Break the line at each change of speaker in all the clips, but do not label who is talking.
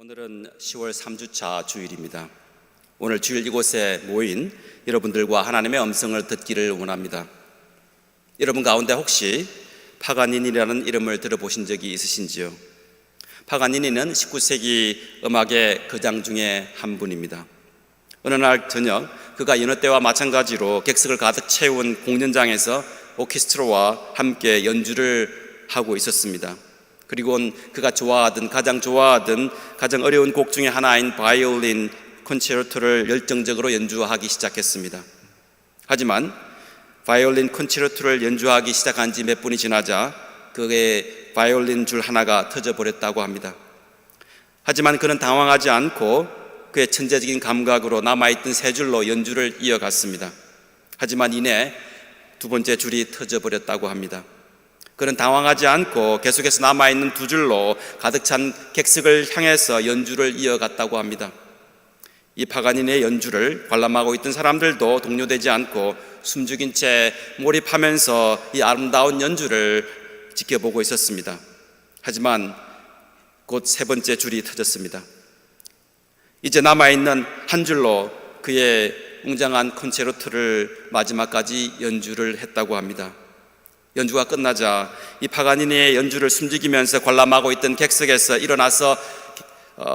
오늘은 10월 3주차 주일입니다. 오늘 주일 이곳에 모인 여러분들과 하나님의 음성을 듣기를 원합니다. 여러분 가운데 혹시 파가니니라는 이름을 들어보신 적이 있으신지요? 파가니니는 19세기 음악의 거장 중에 한 분입니다. 어느 날 저녁 그가 여느 때와 마찬가지로 객석을 가득 채운 공연장에서 오케스트라와 함께 연주를 하고 있었습니다. 그리고 그가 가장 좋아하던 가장 어려운 곡 중에 하나인 바이올린 콘체르토를 열정적으로 연주하기 시작했습니다. 하지만 바이올린 콘체르토를 연주하기 시작한 지 몇 분이 지나자 그의 바이올린 줄 하나가 터져버렸다고 합니다. 하지만 그는 당황하지 않고 그의 천재적인 감각으로 남아있던 세 줄로 연주를 이어갔습니다. 하지만 이내 두 번째 줄이 터져버렸다고 합니다. 그는 당황하지 않고 계속해서 남아있는 두 줄로 가득 찬 객석을 향해서 연주를 이어갔다고 합니다. 이 파가니니의 연주를 관람하고 있던 사람들도 동요되지 않고 숨죽인 채 몰입하면서 이 아름다운 연주를 지켜보고 있었습니다. 하지만 곧 세 번째 줄이 터졌습니다. 이제 남아있는 한 줄로 그의 웅장한 콘체르토를 마지막까지 연주를 했다고 합니다. 연주가 끝나자 이 파가니니의 연주를 숨지기면서 관람하고 있던 객석에서 일어나서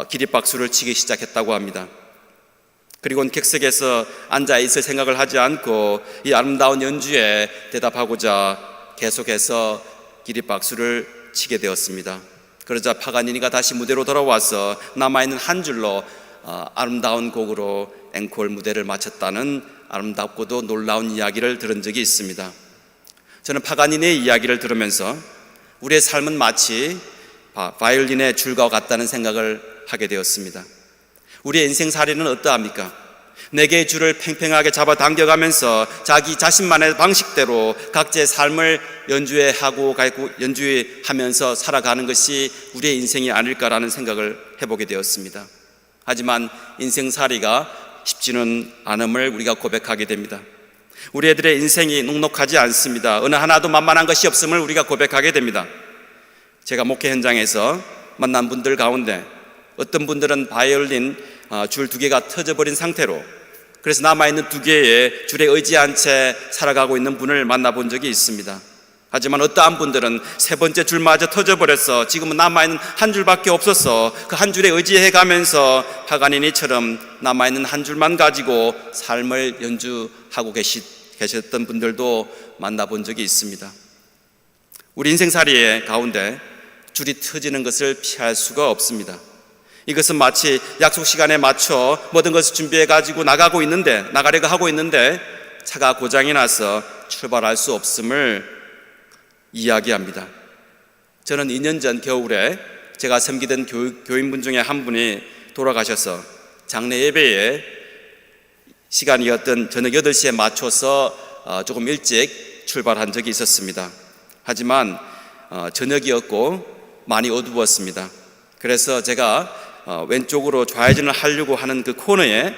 기립박수를 치기 시작했다고 합니다. 그리고 객석에서 앉아있을 생각을 하지 않고 이 아름다운 연주에 대답하고자 계속해서 기립박수를 치게 되었습니다. 그러자 파가니니가 다시 무대로 돌아와서 남아있는 한 줄로 아름다운 곡으로 앵콜 무대를 마쳤다는 아름답고도 놀라운 이야기를 들은 적이 있습니다. 저는 파가니니의 이야기를 들으면서 우리의 삶은 마치 바이올린의 줄과 같다는 생각을 하게 되었습니다. 우리의 인생살이는 어떠합니까? 네 개의 줄을 팽팽하게 잡아당겨가면서 자기 자신만의 방식대로 각자의 삶을 연주하면서 살아가는 것이 우리의 인생이 아닐까라는 생각을 해보게 되었습니다. 하지만 인생살이가 쉽지는 않음을 우리가 고백하게 됩니다. 우리 애들의 인생이 녹록하지 않습니다. 어느 하나도 만만한 것이 없음을 우리가 고백하게 됩니다. 제가 목회 현장에서 만난 분들 가운데 어떤 분들은 바이올린 줄 두 개가 터져버린 상태로 그래서 남아있는 두 개의 줄에 의지한 채 살아가고 있는 분을 만나본 적이 있습니다. 하지만 어떠한 분들은 세 번째 줄마저 터져버려서 지금은 남아있는 한 줄밖에 없어서 그 한 줄에 의지해가면서 파가니니처럼 남아있는 한 줄만 가지고 삶을 연주하고 계셨던 분들도 만나본 적이 있습니다. 우리 인생살이의 가운데 줄이 터지는 것을 피할 수가 없습니다. 이것은 마치 약속 시간에 맞춰 모든 것을 준비해가지고 나가려고 하고 있는데 차가 고장이 나서 출발할 수 없음을 이야기합니다. 저는 2년 전 겨울에 제가 섬기던 교인분 중에 한 분이 돌아가셔서 장례 예배에 시간이었던 저녁 8시에 맞춰서 조금 일찍 출발한 적이 있었습니다. 하지만 저녁이었고 많이 어두웠습니다. 그래서 제가 왼쪽으로 좌회전을 하려고 하는 그 코너에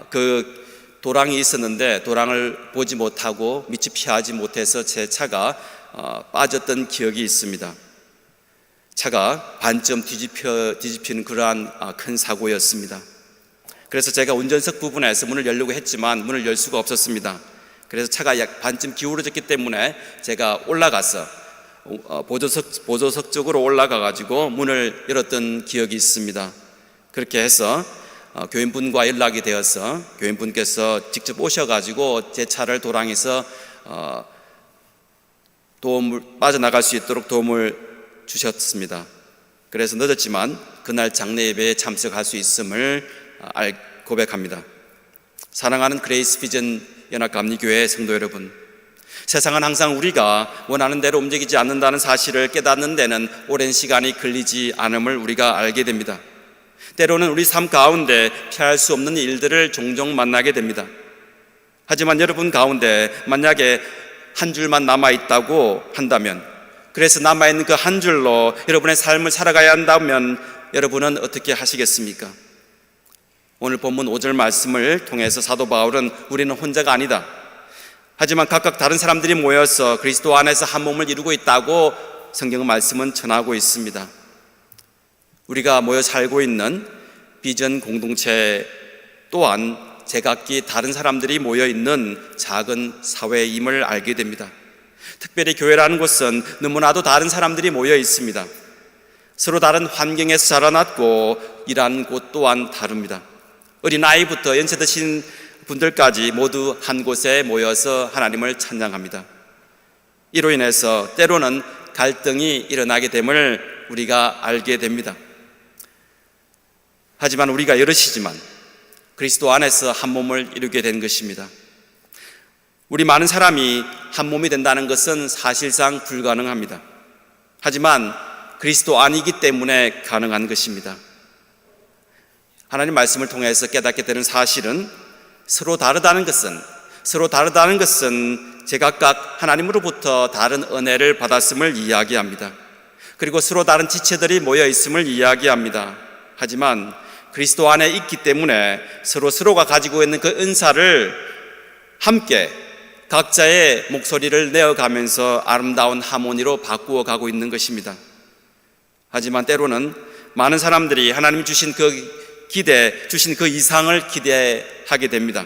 그 도랑이 있었는데 도랑을 보지 못하고 미처 피하지 못해서 제 차가 빠졌던 기억이 있습니다. 차가 반쯤 뒤집히는 그러한 큰 사고였습니다. 그래서 제가 운전석 부분에서 문을 열려고 했지만 문을 열 수가 없었습니다. 그래서 차가 약 반쯤 기울어졌기 때문에 제가 올라가서 보조석 쪽으로 올라가가지고 문을 열었던 기억이 있습니다. 그렇게 해서 교인분과 연락이 되어서 교인분께서 직접 오셔가지고 제 차를 도랑에서 빠져나갈 수 있도록 도움을 주셨습니다. 그래서 늦었지만 그날 장례 예배에 참석할 수 있음을 고백합니다. 사랑하는 그레이스 비전 연합감리교회 성도 여러분, 세상은 항상 우리가 원하는 대로 움직이지 않는다는 사실을 깨닫는 데는 오랜 시간이 걸리지 않음을 우리가 알게 됩니다. 때로는 우리 삶 가운데 피할 수 없는 일들을 종종 만나게 됩니다. 하지만 여러분 가운데 만약에 한 줄만 남아있다고 한다면, 그래서 남아있는 그 한 줄로 여러분의 삶을 살아가야 한다면 여러분은 어떻게 하시겠습니까? 오늘 본문 5절 말씀을 통해서 사도 바울은 우리는 혼자가 아니다, 하지만 각각 다른 사람들이 모여서 그리스도 안에서 한 몸을 이루고 있다고 성경 말씀은 전하고 있습니다. 우리가 모여 살고 있는 비전 공동체 또한 제각기 다른 사람들이 모여 있는 작은 사회임을 알게 됩니다. 특별히 교회라는 곳은 너무나도 다른 사람들이 모여 있습니다. 서로 다른 환경에서 자라났고 일하는 곳 또한 다릅니다. 어린아이부터 연세 드신 분들까지 모두 한 곳에 모여서 하나님을 찬양합니다. 이로 인해서 때로는 갈등이 일어나게 됨을 우리가 알게 됩니다. 하지만 우리가 여럿이지만 그리스도 안에서 한 몸을 이루게 된 것입니다. 우리 많은 사람이 한 몸이 된다는 것은 사실상 불가능합니다. 하지만 그리스도 안이기 때문에 가능한 것입니다. 하나님 말씀을 통해서 깨닫게 되는 사실은 서로 다르다는 것은 제각각 하나님으로부터 다른 은혜를 받았음을 이야기합니다. 그리고 서로 다른 지체들이 모여 있음을 이야기합니다. 하지만 그리스도 안에 있기 때문에 서로가 가지고 있는 그 은사를 함께 각자의 목소리를 내어가면서 아름다운 하모니로 바꾸어 가고 있는 것입니다. 하지만 때로는 많은 사람들이 하나님 주신 그 이상을 기대하게 됩니다.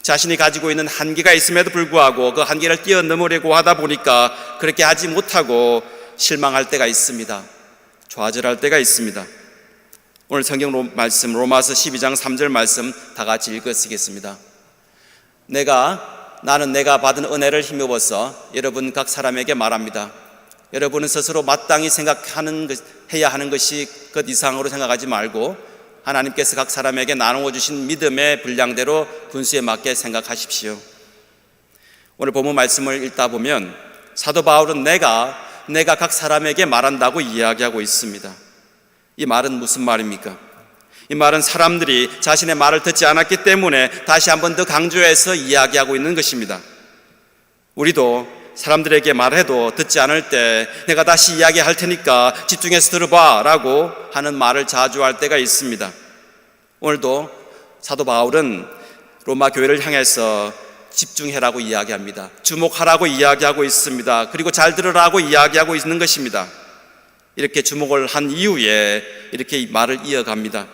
자신이 가지고 있는 한계가 있음에도 불구하고 그 한계를 뛰어넘으려고 하다 보니까 그렇게 하지 못하고 실망할 때가 있습니다. 좌절할 때가 있습니다. 오늘 성경 말씀 로마서 12장 3절 말씀 다 같이 읽어 쓰겠습니다. 나는 내가 받은 은혜를 힘입어서 여러분 각 사람에게 말합니다. 여러분은 스스로 마땅히 해야 하는 것이 그 이상으로 생각하지 말고 하나님께서 각 사람에게 나누어 주신 믿음의 분량대로 분수에 맞게 생각하십시오. 오늘 본문 말씀을 읽다 보면 사도 바울은 내가 각 사람에게 말한다고 이야기하고 있습니다. 이 말은 무슨 말입니까? 이 말은 사람들이 자신의 말을 듣지 않았기 때문에 다시 한 번 더 강조해서 이야기하고 있는 것입니다. 우리도 사람들에게 말해도 듣지 않을 때 내가 다시 이야기할 테니까 집중해서 들어봐 라고 하는 말을 자주 할 때가 있습니다. 오늘도 사도 바울은 로마 교회를 향해서 집중해라고 이야기합니다. 주목하라고 이야기하고 있습니다. 그리고 잘 들으라고 이야기하고 있는 것입니다. 이렇게 주목을 한 이후에 이렇게 말을 이어갑니다.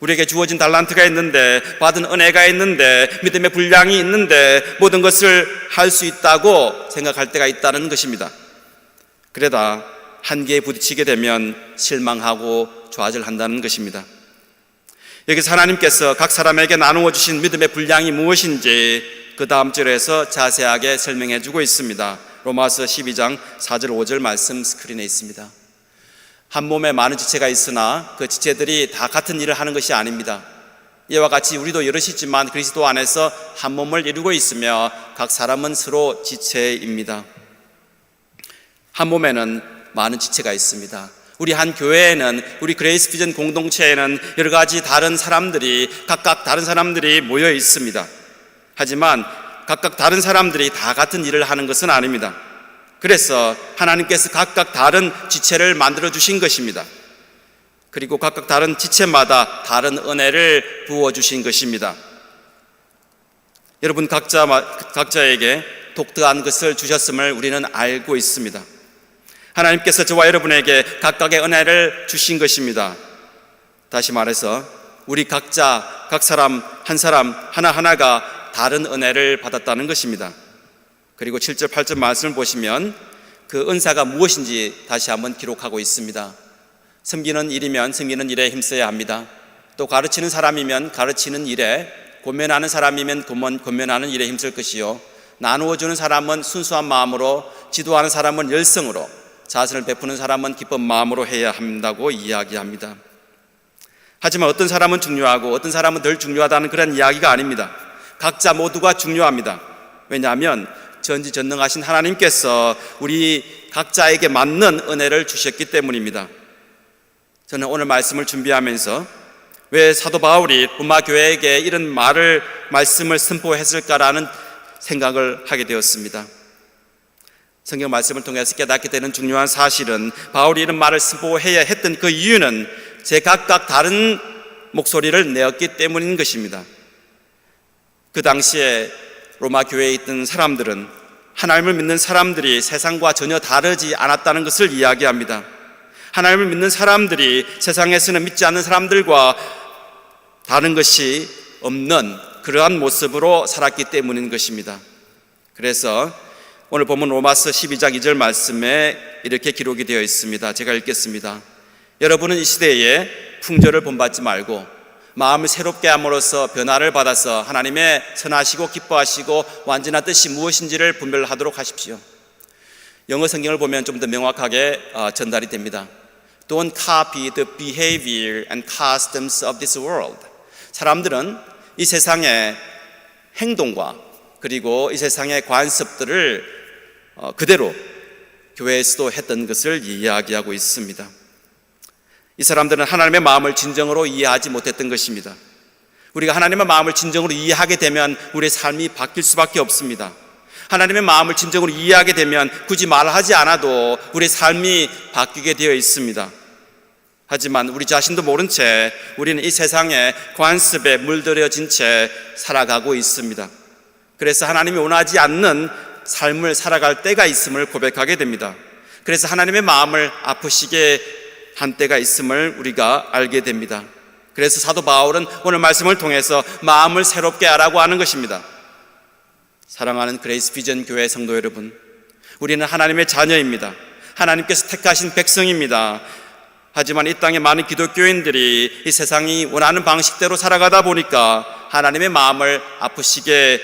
우리에게 주어진 달란트가 있는데, 받은 은혜가 있는데, 믿음의 분량이 있는데 모든 것을 할 수 있다고 생각할 때가 있다는 것입니다. 그러다 한계에 부딪히게 되면 실망하고 좌절한다는 것입니다. 여기서 하나님께서 각 사람에게 나누어 주신 믿음의 분량이 무엇인지 그 다음 절에서 자세하게 설명해 주고 있습니다. 로마서 12장 4절 5절 말씀 스크린에 있습니다. 한 몸에 많은 지체가 있으나 그 지체들이 다 같은 일을 하는 것이 아닙니다. 이와 같이 우리도 여럿이지만 그리스도 안에서 한 몸을 이루고 있으며 각 사람은 서로 지체입니다. 한 몸에는 많은 지체가 있습니다. 우리 한 교회에는, 우리 그레이스 비전 공동체에는 여러 가지 다른 사람들이, 각각 다른 사람들이 모여 있습니다. 하지만 각각 다른 사람들이 다 같은 일을 하는 것은 아닙니다. 그래서 하나님께서 각각 다른 지체를 만들어 주신 것입니다. 그리고 각각 다른 지체마다 다른 은혜를 부어 주신 것입니다. 여러분 각자에게 독특한 것을 주셨음을 우리는 알고 있습니다. 하나님께서 저와 여러분에게 각각의 은혜를 주신 것입니다. 다시 말해서 우리 각자, 각 사람 하나하나가 다른 은혜를 받았다는 것입니다. 그리고 7절 8절 말씀을 보시면 그 은사가 무엇인지 다시 한번 기록하고 있습니다. 섬기는 일이면 섬기는 일에 힘써야 합니다. 또 가르치는 사람이면 가르치는 일에, 권면하는 사람이면 권면하는 일에 힘쓸 것이요, 나누어 주는 사람은 순수한 마음으로, 지도하는 사람은 열성으로, 자선을 베푸는 사람은 기쁜 마음으로 해야 한다고 이야기합니다. 하지만 어떤 사람은 중요하고 어떤 사람은 덜 중요하다는 그런 이야기가 아닙니다. 각자 모두가 중요합니다. 왜냐하면 전지전능하신 하나님께서 우리 각자에게 맞는 은혜를 주셨기 때문입니다. 저는 오늘 말씀을 준비하면서 왜 사도 바울이 로마 교회에게 이런 말씀을 선포했을까라는 생각을 하게 되었습니다. 성경 말씀을 통해서 깨닫게 되는 중요한 사실은 바울이 이런 말을 선포해야 했던 그 이유는 제각각 다른 목소리를 내었기 때문인 것입니다. 그 당시에 로마 교회에 있던 사람들은 하나님을 믿는 사람들이 세상과 전혀 다르지 않았다는 것을 이야기합니다. 하나님을 믿는 사람들이 세상에서는 믿지 않는 사람들과 다른 것이 없는 그러한 모습으로 살았기 때문인 것입니다. 그래서 오늘 본문 로마서 12장 2절 말씀에 이렇게 기록이 되어 있습니다. 제가 읽겠습니다. 여러분은 이 시대에 풍조를 본받지 말고 마음을 새롭게 함으로써 변화를 받아서 하나님의 선하시고 기뻐하시고 완전한 뜻이 무엇인지를 분별하도록 하십시오. 영어 성경을 보면 좀 더 명확하게 전달이 됩니다. Don't copy the behavior and customs of this world. 사람들은 이 세상의 행동과 그리고 이 세상의 관습들을 그대로 교회에서도 했던 것을 이야기하고 있습니다. 이 사람들은 하나님의 마음을 진정으로 이해하지 못했던 것입니다. 우리가 하나님의 마음을 진정으로 이해하게 되면 우리의 삶이 바뀔 수밖에 없습니다. 하나님의 마음을 진정으로 이해하게 되면 굳이 말하지 않아도 우리의 삶이 바뀌게 되어 있습니다. 하지만 우리 자신도 모른 채 우리는 이 세상의 관습에 물들여진 채 살아가고 있습니다. 그래서 하나님이 원하지 않는 삶을 살아갈 때가 있음을 고백하게 됩니다. 그래서 하나님의 마음을 아프시게 한 때가 있음을 우리가 알게 됩니다. 그래서 사도 바울은 오늘 말씀을 통해서 마음을 새롭게 하라고 하는 것입니다. 사랑하는 그레이스 비전 교회 성도 여러분, 우리는 하나님의 자녀입니다. 하나님께서 택하신 백성입니다. 하지만 이 땅의 많은 기독교인들이 이 세상이 원하는 방식대로 살아가다 보니까 하나님의 마음을 아프시게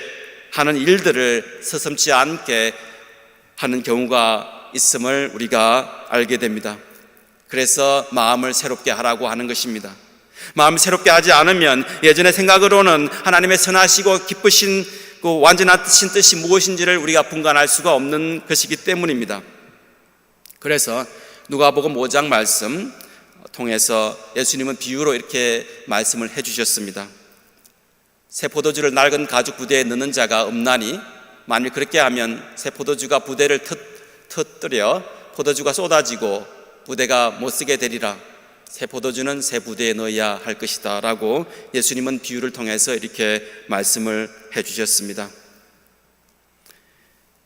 하는 일들을 서슴지 않게 하는 경우가 있음을 우리가 알게 됩니다. 그래서 마음을 새롭게 하라고 하는 것입니다. 마음을 새롭게 하지 않으면 예전의 생각으로는 하나님의 선하시고 기쁘신 그 완전하신 뜻이 무엇인지를 우리가 분간할 수가 없는 것이기 때문입니다. 그래서 누가복음 5장 말씀 통해서 예수님은 비유로 이렇게 말씀을 해주셨습니다. 새 포도주를 낡은 가죽 부대에 넣는 자가 없나니 만일 그렇게 하면 새 포도주가 부대를 터뜨려 포도주가 쏟아지고 부대가 못쓰게 되리라. 새 포도주는 새 부대에 넣어야 할 것이다 라고 예수님은 비유를 통해서 이렇게 말씀을 해주셨습니다.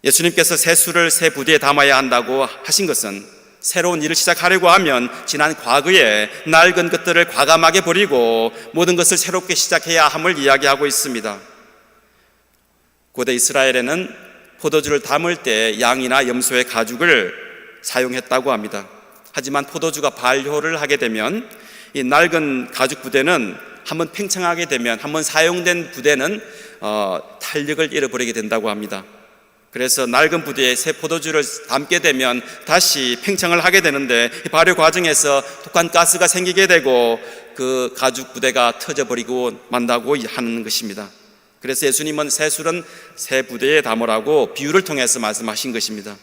예수님께서 새 술을 새 부대에 담아야 한다고 하신 것은 새로운 일을 시작하려고 하면 지난 과거에 낡은 것들을 과감하게 버리고 모든 것을 새롭게 시작해야 함을 이야기하고 있습니다. 고대 이스라엘에는 포도주를 담을 때 양이나 염소의 가죽을 사용했다고 합니다. 하지만 포도주가 발효를 하게 되면 이 낡은 가죽 부대는 한번 팽창하게 되면 한번 사용된 부대는 탄력을 잃어버리게 된다고 합니다. 그래서 낡은 부대에 새 포도주를 담게 되면 다시 팽창을 하게 되는데 이 발효 과정에서 독한 가스가 생기게 되고 그 가죽 부대가 터져버리고 만다고 하는 것입니다. 그래서 예수님은 새 술은 새 부대에 담으라고 비유를 통해서 말씀하신 것입니다.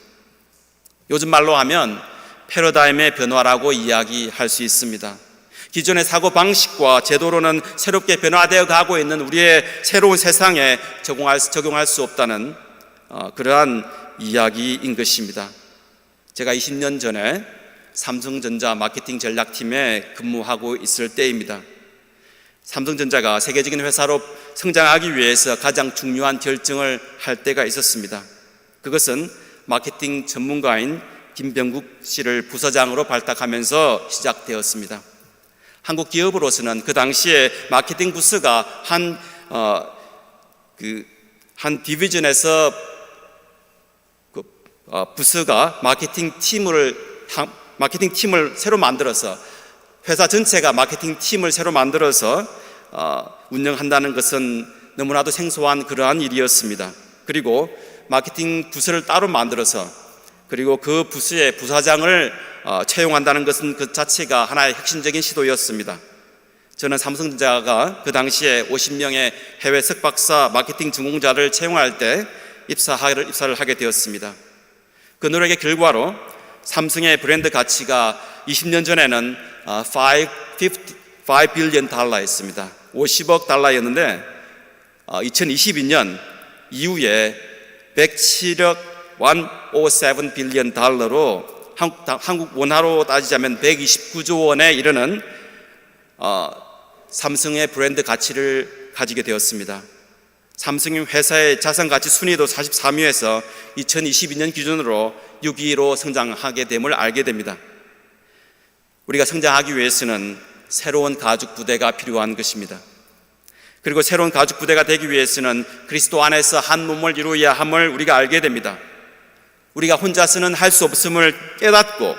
요즘 말로 하면 패러다임의 변화라고 이야기할 수 있습니다. 기존의 사고방식과 제도로는 새롭게 변화되어 가고 있는 우리의 새로운 세상에 적용할 수 없다는 그러한 이야기인 것입니다. 제가 20년 전에 삼성전자 마케팅 전략팀에 근무하고 있을 때입니다. 삼성전자가 세계적인 회사로 성장하기 위해서 가장 중요한 결정을 할 때가 있었습니다. 그것은 마케팅 전문가인 김병국 씨를 부서장으로 발탁하면서 시작되었습니다. 한국 기업으로서는 그 당시에 마케팅 부서가 한 디비전에서 부서가 마케팅 팀을 새로 만들어서 회사 전체가 마케팅 팀을 새로 만들어서 운영한다는 것은 너무나도 생소한 그러한 일이었습니다. 그리고 마케팅 부서를 따로 만들어서 그리고 그 부서의 부사장을 채용한다는 것은 그 자체가 하나의 혁신적인 시도였습니다. 저는 삼성전자가 그 당시에 50명의 해외 석박사 마케팅 전공자를 채용할 때 입사를 하게 되었습니다. 그 노력의 결과로 삼성의 브랜드 가치가 20년 전에는 5 빌리언 달러였습니다. 50억 달러였는데 2022년 이후에 107억 107 빌리언 달러로 한국 원화로 따지자면 129조 원에 이르는 삼성의 브랜드 가치를 가지게 되었습니다. 삼성의 회사의 자산가치 순위도 43위에서 2022년 기준으로 6위로 성장하게 됨을 알게 됩니다. 우리가 성장하기 위해서는 새로운 가죽 부대가 필요한 것입니다. 그리고 새로운 가죽 부대가 되기 위해서는 그리스도 안에서 한 몸을 이루어야 함을 우리가 알게 됩니다. 우리가 혼자서는 할 수 없음을 깨닫고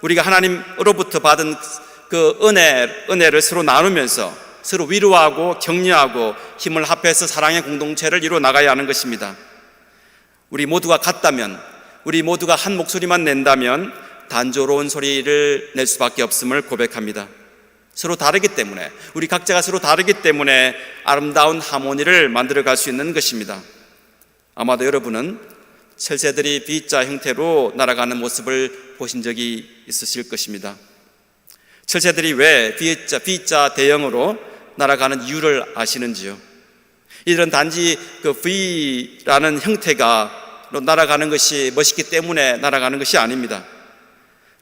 우리가 하나님으로부터 받은 그 은혜를 서로 나누면서 서로 위로하고 격려하고 힘을 합해서 사랑의 공동체를 이루어 나가야 하는 것입니다. 우리 모두가 같다면, 우리 모두가 한 목소리만 낸다면 단조로운 소리를 낼 수밖에 없음을 고백합니다. 서로 다르기 때문에, 우리 각자가 서로 다르기 때문에 아름다운 하모니를 만들어갈 수 있는 것입니다. 아마도 여러분은 철새들이 V자 형태로 날아가는 모습을 보신 적이 있으실 것입니다. 철새들이 왜 V자 대형으로 날아가는 이유를 아시는지요? 이들은 단지 그 V라는 형태가 날아가는 것이 멋있기 때문에 날아가는 것이 아닙니다.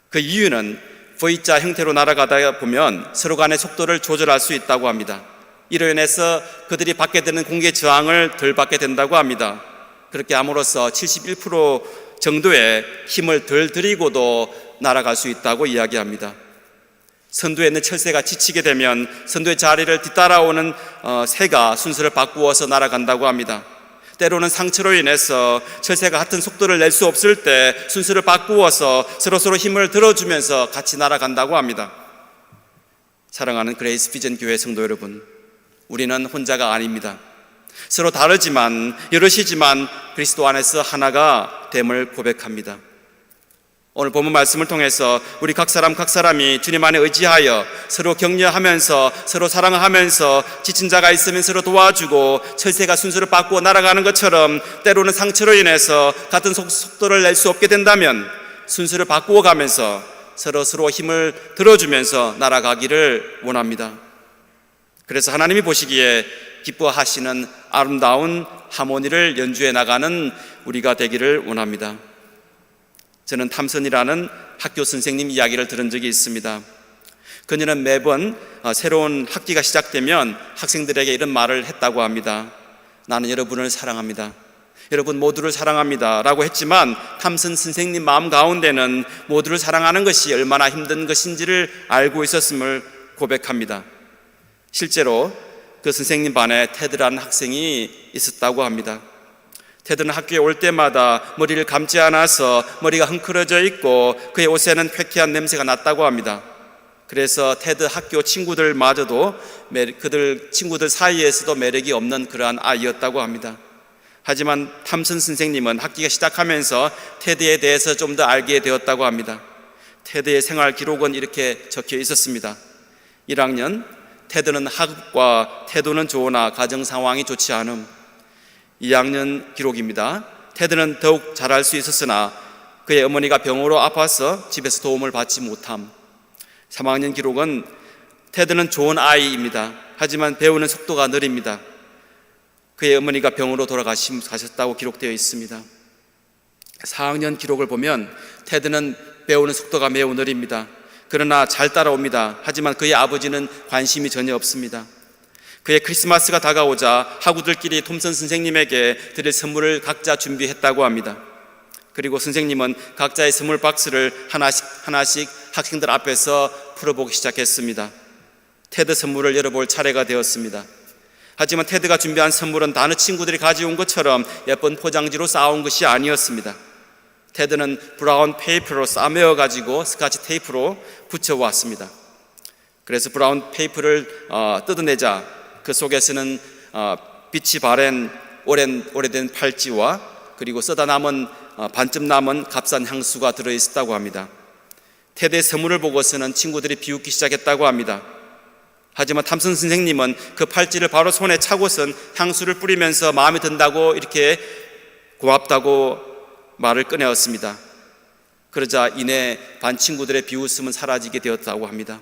그 이유는 V자 형태로 날아가다 보면 서로 간의 속도를 조절할 수 있다고 합니다. 이로 인해서 그들이 받게 되는 공기의 저항을 덜 받게 된다고 합니다. 그렇게 함으로써 71% 정도의 힘을 덜 들이고도 날아갈 수 있다고 이야기합니다. 선두에 있는 철새가 지치게 되면 선두의 자리를 뒤따라오는 새가 순서를 바꾸어서 날아간다고 합니다. 때로는 상처로 인해서 철새가 같은 속도를 낼 수 없을 때 순서를 바꾸어서 서로 힘을 들어주면서 같이 날아간다고 합니다. 사랑하는 그레이스 비전 교회 성도 여러분, 우리는 혼자가 아닙니다. 서로 다르지만 여럿이지만 그리스도 안에서 하나가 됨을 고백합니다. 오늘 본문 말씀을 통해서 우리 각 사람이 주님 안에 의지하여 서로 격려하면서 서로 사랑하면서 지친 자가 있으면 서로 도와주고 철새가 순서를 바꾸어 날아가는 것처럼 때로는 상처로 인해서 같은 속도를 낼 수 없게 된다면 순서를 바꾸어 가면서 서로 힘을 들어주면서 날아가기를 원합니다. 그래서 하나님이 보시기에 기뻐하시는 아름다운 하모니를 연주해 나가는 우리가 되기를 원합니다. 저는 탐선이라는 학교 선생님 이야기를 들은 적이 있습니다. 그녀는 매번 새로운 학기가 시작되면 학생들에게 이런 말을 했다고 합니다. 나는 여러분을 사랑합니다. 여러분 모두를 사랑합니다 라고 했지만 탐선 선생님 마음 가운데는 모두를 사랑하는 것이 얼마나 힘든 것인지를 알고 있었음을 고백합니다. 실제로 그 선생님 반에 테드라는 학생이 있었다고 합니다. 테드는 학교에 올 때마다 머리를 감지 않아서 머리가 헝클어져 있고 그의 옷에는 쾌쾌한 냄새가 났다고 합니다. 그래서 테드 학교 친구들마저도 그들 친구들 사이에서도 매력이 없는 그러한 아이였다고 합니다. 하지만 탐슨 선생님은 학기가 시작하면서 테드에 대해서 좀 더 알게 되었다고 합니다. 테드의 생활 기록은 이렇게 적혀 있었습니다. 1학년, 테드는 학업과 태도는 좋으나 가정 상황이 좋지 않음. 2학년 기록입니다. 테드는 더욱 잘할 수 있었으나 그의 어머니가 병으로 아파서 집에서 도움을 받지 못함. 3학년 기록은 테드는 좋은 아이입니다. 하지만 배우는 속도가 느립니다. 그의 어머니가 병으로 돌아가셨다고 기록되어 있습니다. 4학년 기록을 보면 테드는 배우는 속도가 매우 느립니다. 그러나 잘 따라옵니다. 하지만 그의 아버지는 관심이 전혀 없습니다. 그의 크리스마스가 다가오자 학우들끼리 톰슨 선생님에게 드릴 선물을 각자 준비했다고 합니다. 그리고 선생님은 각자의 선물 박스를 하나씩 학생들 앞에서 풀어보기 시작했습니다. 테드 선물을 열어볼 차례가 되었습니다. 하지만 테드가 준비한 선물은 다른 친구들이 가져온 것처럼 예쁜 포장지로 쌓아온 것이 아니었습니다. 테드는 브라운 페이퍼로 싸매어 가지고 스카치 테이프로 붙여왔습니다. 그래서 브라운 페이퍼를 뜯어내자 그 속에서는 빛이 바랜 오래된 팔찌와 그리고 쓰다 남은 반쯤 남은 값싼 향수가 들어있었다고 합니다. 테드의 선물을 보고서는 친구들이 비웃기 시작했다고 합니다. 하지만 탐슨 선생님은 그 팔찌를 바로 손에 차고선 향수를 뿌리면서 마음에 든다고 이렇게 고맙다고 말을 꺼내었습니다. 그러자 이내 반 친구들의 비웃음은 사라지게 되었다고 합니다.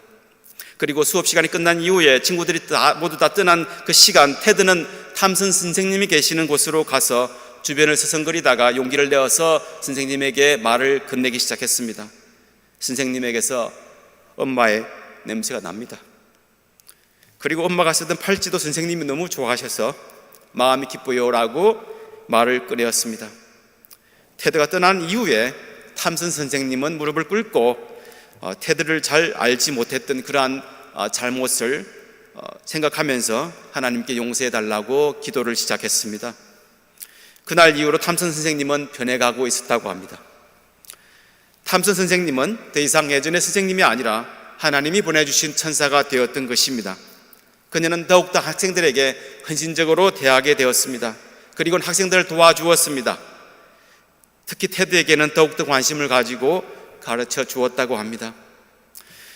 그리고 수업 시간이 끝난 이후에 친구들이 모두 다 떠난 그 시간, 테드는 탐슨 선생님이 계시는 곳으로 가서 주변을 서성거리다가 용기를 내어서 선생님에게 말을 건네기 시작했습니다. 선생님에게서 엄마의 냄새가 납니다. 그리고 엄마가 쓰던 팔찌도 선생님이 너무 좋아하셔서 마음이 기뻐요라고 말을 꺼내었습니다. 테드가 떠난 이후에 탐슨 선생님은 무릎을 꿇고 테드를 잘 알지 못했던 그러한 잘못을 생각하면서 하나님께 용서해달라고 기도를 시작했습니다. 그날 이후로 탐슨 선생님은 변해가고 있었다고 합니다. 탐슨 선생님은 더 이상 예전의 선생님이 아니라 하나님이 보내주신 천사가 되었던 것입니다. 그녀는 더욱더 학생들에게 헌신적으로 대하게 되었습니다. 그리고 학생들을 도와주었습니다. 특히 테드에게는 더욱더 관심을 가지고 가르쳐 주었다고 합니다.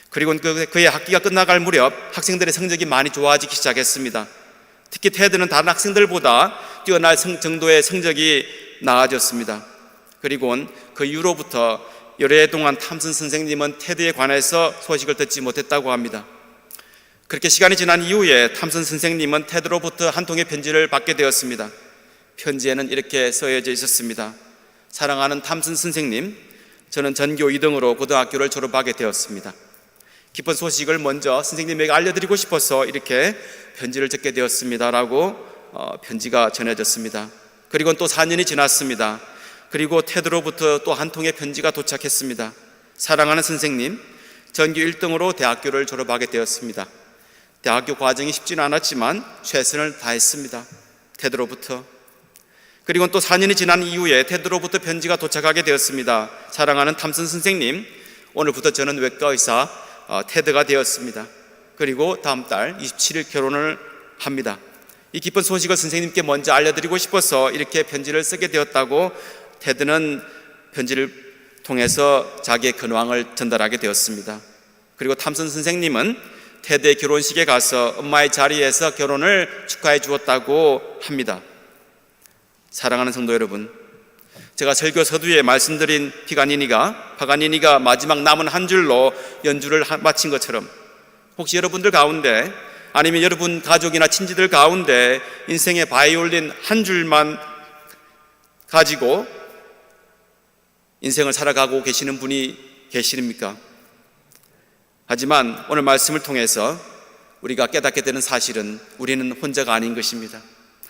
그리고 그의 학기가 끝나갈 무렵 학생들의 성적이 많이 좋아지기 시작했습니다. 특히 테드는 다른 학생들보다 뛰어날 정도의 성적이 나아졌습니다. 그리고 그 이후로부터 여러 해 동안 탐슨 선생님은 테드에 관해서 소식을 듣지 못했다고 합니다. 그렇게 시간이 지난 이후에 탐슨 선생님은 테드로부터 한 통의 편지를 받게 되었습니다. 편지에는 이렇게 써여져 있었습니다. 사랑하는 탐슨 선생님, 저는 전교 2등으로 고등학교를 졸업하게 되었습니다. 기쁜 소식을 먼저 선생님에게 알려드리고 싶어서 이렇게 편지를 적게 되었습니다 라고 편지가 전해졌습니다. 그리고 또 4년이 지났습니다. 그리고 테드로부터 또 한 통의 편지가 도착했습니다. 사랑하는 선생님, 전교 1등으로 대학교를 졸업하게 되었습니다. 대학교 과정이 쉽지는 않았지만 최선을 다했습니다. 테드로부터. 그리고 또 4년이 지난 이후에 테드로부터 편지가 도착하게 되었습니다. 사랑하는 탐슨 선생님, 오늘부터 저는 외과 의사 테드가 되었습니다. 그리고 다음 달 27일 결혼을 합니다. 이 기쁜 소식을 선생님께 먼저 알려드리고 싶어서 이렇게 편지를 쓰게 되었다고 테드는 편지를 통해서 자기의 근황을 전달하게 되었습니다. 그리고 탐슨 선생님은 테드의 결혼식에 가서 엄마의 자리에서 결혼을 축하해 주었다고 합니다. 사랑하는 성도 여러분, 제가 설교 서두에 말씀드린 파가니니가 마지막 남은 한 줄로 연주를 마친 것처럼 혹시 여러분들 가운데 아니면 여러분 가족이나 친지들 가운데 인생의 바이올린 한 줄만 가지고 인생을 살아가고 계시는 분이 계십니까? 하지만 오늘 말씀을 통해서 우리가 깨닫게 되는 사실은 우리는 혼자가 아닌 것입니다.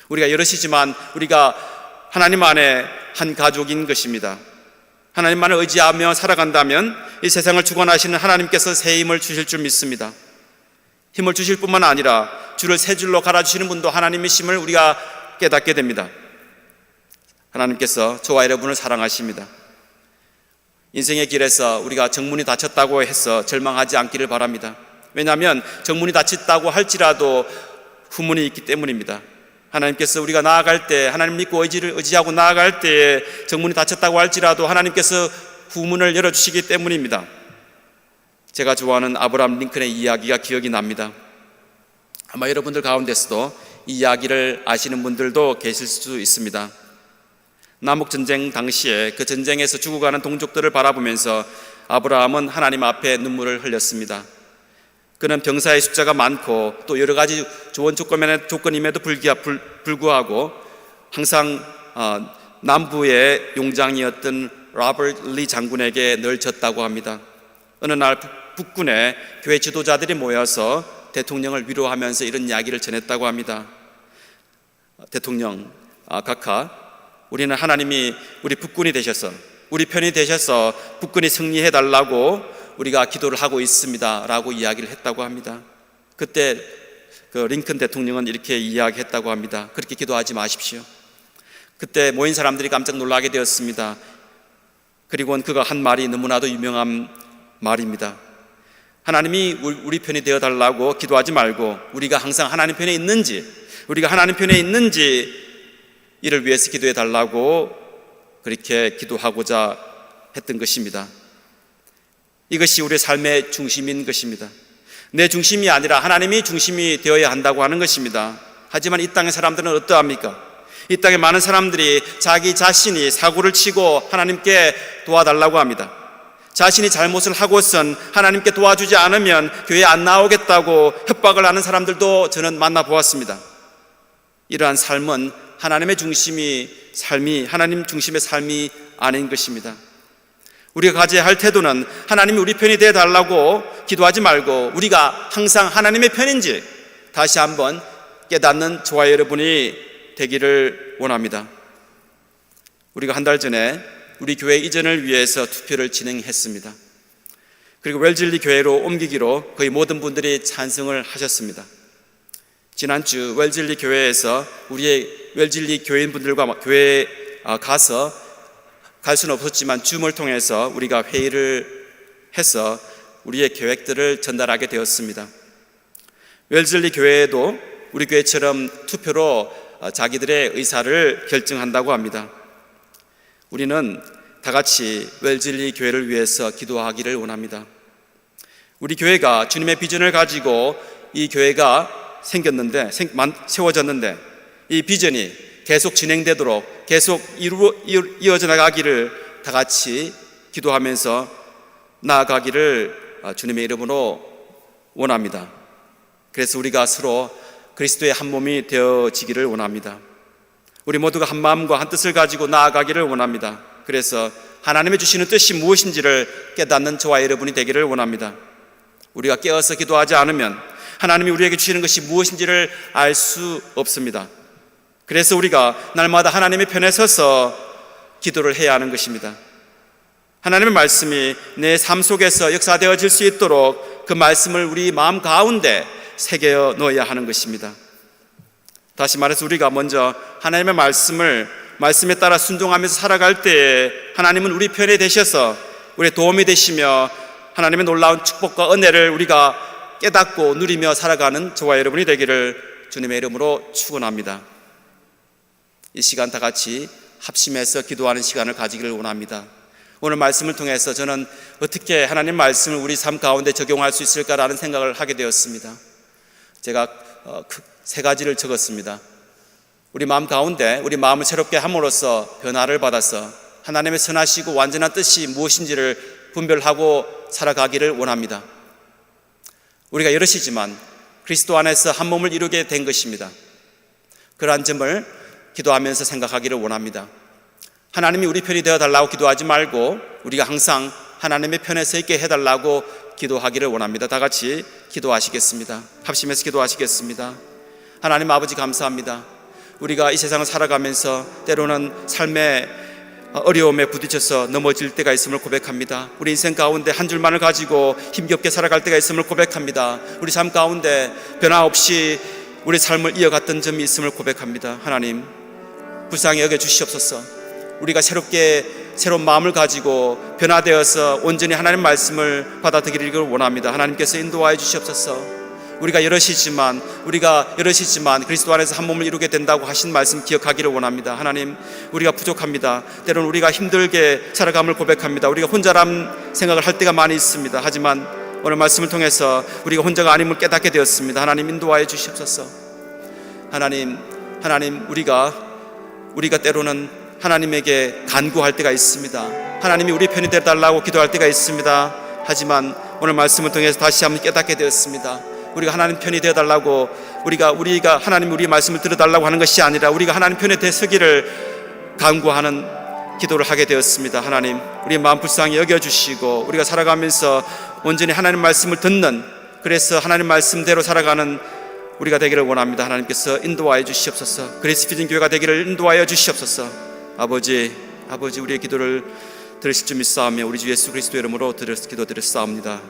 우리가 여럿이지만 우리가 하나님 안에 한 가족인 것입니다. 하나님만을 의지하며 살아간다면 이 세상을 주관하시는 하나님께서 새 힘을 주실 줄 믿습니다. 힘을 주실 뿐만 아니라 줄을 세 줄로 갈아주시는 분도 하나님이심을 우리가 깨닫게 됩니다. 하나님께서 저와 여러분을 사랑하십니다. 인생의 길에서 우리가 정문이 닫혔다고 해서 절망하지 않기를 바랍니다. 왜냐하면 정문이 닫혔다고 할지라도 후문이 있기 때문입니다. 하나님께서 우리가 나아갈 때, 하나님 믿고 의지하고 나아갈 때에 정문이 닫혔다고 할지라도 하나님께서 후문을 열어주시기 때문입니다. 제가 좋아하는 아브라함 링컨의 이야기가 기억이 납니다. 아마 여러분들 가운데서도 이 이야기를 아시는 분들도 계실 수 있습니다. 남북전쟁 당시에 그 전쟁에서 죽어가는 동족들을 바라보면서 아브라함은 하나님 앞에 눈물을 흘렸습니다. 그는 병사의 숫자가 많고 또 여러 가지 좋은 조건임에도 불구하고 항상 남부의 용장이었던 로버트 리 장군에게 늘 졌다고 합니다. 어느 날 북군의 교회 지도자들이 모여서 대통령을 위로하면서 이런 이야기를 전했다고 합니다. 대통령 각하, 우리는 하나님이 우리 북군이 되셔서 우리 편이 되셔서 북군이 승리해달라고 우리가 기도를 하고 있습니다 라고 이야기를 했다고 합니다. 그때 그 링컨 대통령은 이렇게 이야기했다고 합니다. 그렇게 기도하지 마십시오. 그때 모인 사람들이 깜짝 놀라게 되었습니다. 그리고 그가 한 말이 너무나도 유명한 말입니다. 하나님이 우리 편이 되어달라고 기도하지 말고 우리가 항상 하나님 편에 있는지, 우리가 하나님 편에 있는지 이를 위해서 기도해 달라고 그렇게 기도하고자 했던 것입니다. 이것이 우리의 삶의 중심인 것입니다. 내 중심이 아니라 하나님이 중심이 되어야 한다고 하는 것입니다. 하지만 이 땅의 사람들은 어떠합니까? 이 땅의 많은 사람들이 자기 자신이 사고를 치고 하나님께 도와달라고 합니다. 자신이 잘못을 하고선 하나님께 도와주지 않으면 교회에 안 나오겠다고 협박을 하는 사람들도 저는 만나보았습니다. 이러한 삶은 하나님 중심의 삶이 아닌 것입니다. 우리가 가져야 할 태도는 하나님이 우리 편이 되어달라고 기도하지 말고 우리가 항상 하나님의 편인지 다시 한번 깨닫는 저와 여러분이 되기를 원합니다. 우리가 한 달 전에 우리 교회 이전을 위해서 투표를 진행했습니다. 그리고 웰즐리 교회로 옮기기로 거의 모든 분들이 찬성을 하셨습니다. 지난주 웰즐리 교회에서 우리의 웰즐리 교인분들과 교회에 가서 갈 수는 없었지만 줌을 통해서 우리가 회의를 해서 우리의 계획들을 전달하게 되었습니다. 웰즐리 교회에도 우리 교회처럼 투표로 자기들의 의사를 결정한다고 합니다. 우리는 다 같이 웰즐리 교회를 위해서 기도하기를 원합니다. 우리 교회가 주님의 비전을 가지고 이 교회가 세워졌는데 이 비전이 계속 진행되도록 계속 이어져 나가기를 다 같이 기도하면서 나아가기를 주님의 이름으로 원합니다. 그래서 우리가 서로 그리스도의 한 몸이 되어지기를 원합니다. 우리 모두가 한 마음과 한 뜻을 가지고 나아가기를 원합니다. 그래서 하나님의 주시는 뜻이 무엇인지를 깨닫는 저와 여러분이 되기를 원합니다. 우리가 깨어서 기도하지 않으면 하나님이 우리에게 주시는 것이 무엇인지를 알 수 없습니다. 그래서 우리가 날마다 하나님의 편에 서서 기도를 해야 하는 것입니다. 하나님의 말씀이 내 삶 속에서 역사되어질 수 있도록 그 말씀을 우리 마음 가운데 새겨 넣어야 하는 것입니다. 다시 말해서 우리가 먼저 하나님의 말씀에 따라 순종하면서 살아갈 때에 하나님은 우리 편에 되셔서 우리의 도움이 되시며 하나님의 놀라운 축복과 은혜를 우리가 깨닫고 누리며 살아가는 저와 여러분이 되기를 주님의 이름으로 축원합니다. 이 시간 다 같이 합심해서 기도하는 시간을 가지기를 원합니다. 오늘 말씀을 통해서 저는 어떻게 하나님 말씀을 우리 삶 가운데 적용할 수 있을까라는 생각을 하게 되었습니다. 제가 3가지를 적었습니다. 우리 마음 가운데 우리 마음을 새롭게 함으로써 변화를 받아서 하나님의 선하시고 완전한 뜻이 무엇인지를 분별하고 살아가기를 원합니다. 우리가 여럿이지만 그리스도 안에서 한 몸을 이루게 된 것입니다. 그러한 점을 기도하면서 생각하기를 원합니다. 하나님이 우리 편이 되어달라고 기도하지 말고 우리가 항상 하나님의 편에 서 있게 해달라고 기도하기를 원합니다. 다 같이 기도하시겠습니다. 합심해서 기도하시겠습니다. 하나님 아버지 감사합니다. 우리가 이 세상을 살아가면서 때로는 삶의 어려움에 부딪혀서 넘어질 때가 있음을 고백합니다. 우리 인생 가운데 한 줄만을 가지고 힘겹게 살아갈 때가 있음을 고백합니다. 우리 삶 가운데 변화 없이 우리 삶을 이어갔던 점이 있음을 고백합니다. 하나님 불쌍히 여겨주시옵소서. 우리가 새로운 마음을 가지고 변화되어서 온전히 하나님 말씀을 받아들이기를 원합니다. 하나님께서 인도하여 주시옵소서. 우리가 여럿이지만 그리스도 안에서 한 몸을 이루게 된다고 하신 말씀 기억하기를 원합니다. 하나님 우리가 부족합니다. 때로는 우리가 힘들게 살아감을 고백합니다. 우리가 혼자란 생각을 할 때가 많이 있습니다. 하지만 오늘 말씀을 통해서 우리가 혼자가 아님을 깨닫게 되었습니다. 하나님 인도하여 주시옵소서. 하나님 우리가 때로는 하나님에게 간구할 때가 있습니다. 하나님이 우리 편이 되어달라고 기도할 때가 있습니다. 하지만 오늘 말씀을 통해서 다시 한번 깨닫게 되었습니다. 우리가 하나님 편이 되어달라고 우리가 하나님 우리 말씀을 들어달라고 하는 것이 아니라 우리가 하나님 편에 서기를 간구하는 기도를 하게 되었습니다. 하나님 우리의 마음 불쌍히 여겨주시고 우리가 살아가면서 온전히 하나님 말씀을 듣는, 그래서 하나님 말씀대로 살아가는 우리가 되기를 원합니다. 하나님께서 인도하여 주시옵소서. 그리스 피진 교회가 되기를 인도하여 주시옵소서. 아버지 우리의 기도를 들으실 줄 믿사오며 우리 주 예수 그리스도의 이름으로 기도드렸사옵니다.